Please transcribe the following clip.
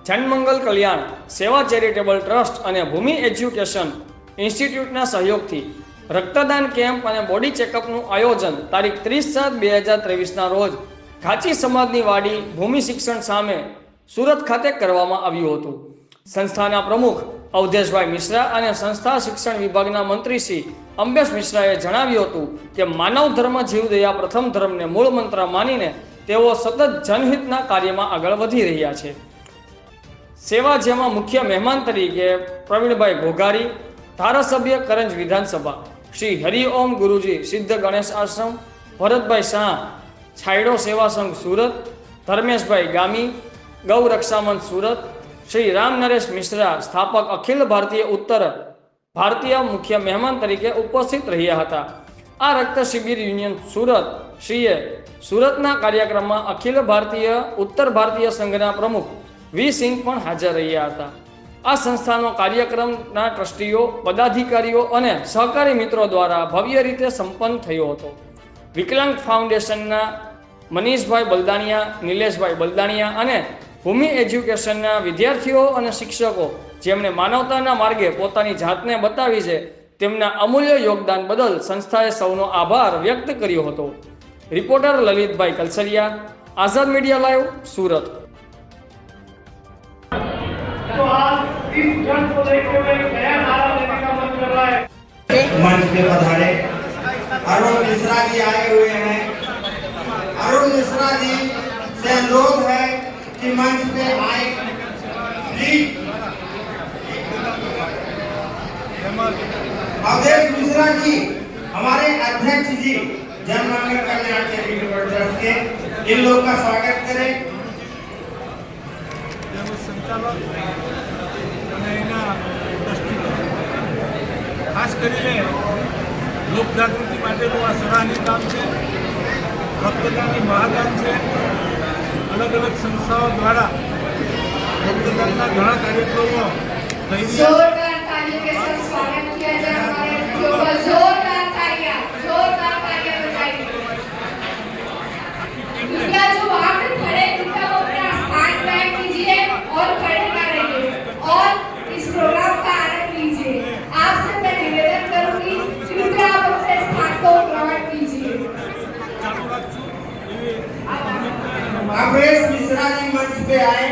જનમંગલ કલ્યાણ સેવા charitable trust અને ભૂમિ education ઇન્સ્ટિટ્યૂટના સહયોગથી રક્તદાન કેમ્પ અને બોડી ચેકઅપનું આયોજન તારીખ 30/7/2023ના રોજ ઘાચી સમાજની વાડી ભૂમિ શિક્ષણ સામે સુરત ખાતે કરવામાં આવ્યું હતું. સંસ્થાના પ્રમુખ અવધેશભાઈ મિશ્રા અને સંસ્થા શિક્ષણ વિભાગના મંત્રી શ્રી અંબેશ મિશ્રાએ જણાવ્યું હતું કે માનવ ધર્મ જીવદયા પ્રથમ ધર્મને મૂળ મંત્ર માનીને તેઓ સતત જનહિતના કાર્યમાં આગળ વધી રહ્યા છે. સેવા જેમાં મુખ્ય મહેમાન તરીકે પ્રવીણભાઈ ઘોઘારી, ધારાસભ્ય કરંજ વિધાનસભા, શ્રી હરિઓમ ગુરુજી સિદ્ધ ગણેશ આશ્રમ, ભરતભાઈ શાહ છાયડો સેવા સંઘ સુરત, ધર્મેશભાઈ ગામી ગૌ રક્ષામંચ સુરત, શ્રી રામ નરેશ મિશ્રા સ્થાપક અખિલ ભારતીય ઉત્તર ભારતીય મુખ્ય મહેમાન તરીકે ઉપસ્થિત રહ્યા હતા. આ રક્ત શિબિર યુનિયન સુરત શ્રીએ સુરતના કાર્યક્રમમાં અખિલ ભારતીય ઉત્તર ભારતીય સંઘના પ્રમુખ વી સિંહ પણ હાજર રહ્યા હતા. આ સંસ્થાનો કાર્યક્રમના ટ્રસ્ટીઓ, પદાધિકારીઓ અને સહકારી મિત્રો દ્વારા ભવ્ય રીતે સંપન્ન થયો હતો. વિકલાંગ ફાઉન્ડેશનના મનીષભાઈ બલદાણિયા, નિલેશભાઈ બલદાણિયા અને ભૂમિ એજ્યુકેશનના વિદ્યાર્થીઓ અને શિક્ષકો જેમણે માનવતાના માર્ગે પોતાની જાતને બતાવી છે, તેમના અમૂલ્ય યોગદાન બદલ સંસ્થાએ સૌનો આભાર વ્યક્ત કર્યો હતો. રિપોર્ટર લલિતભાઈ કલસરિયા, આઝાદ મીડિયા લાઈવ, સુરત. तो आज इस जन को देखते हुए नया नारा देने का मन कर रहा है. मंच पे पधारे अरुण मिश्रा जी आए हुए हैं. अरुण मिश्रा जी से अनुरोध है कि मंच पे आए प्लीज. अवधेश मिश्रा जी हमारे अध्यक्ष जी जनमंगल कल्याण चैरिटेबल ट्रस्ट के, इन लोग का स्वागत करें. संचालक અને એના ટ્રસ્ટી ખાસ કરીને લોકજાગૃતિ માટેનું આ સરાહનીય કામ છે. રક્તદાનની મહાદાન છે. અલગ અલગ સંસ્થાઓ દ્વારા રક્તદાનના ઘણા કાર્યક્રમો થઈ રહ્યા છે. स्वागत किया जाए हमारे बच्चों का. जोरदार तालियां बजाइए. कृपया जो वहां पे खड़े कृपया वो अपना स्थान बैठ कीजिए और खड़े ना रहिए और इस प्रोग्राम का आनंद लीजिए. आपसे मैं निवेदन करूंगी कृपया आप अपने स्थान को ग्रहण कीजिए. अवधेश मिश्रा जी मंच पे आए.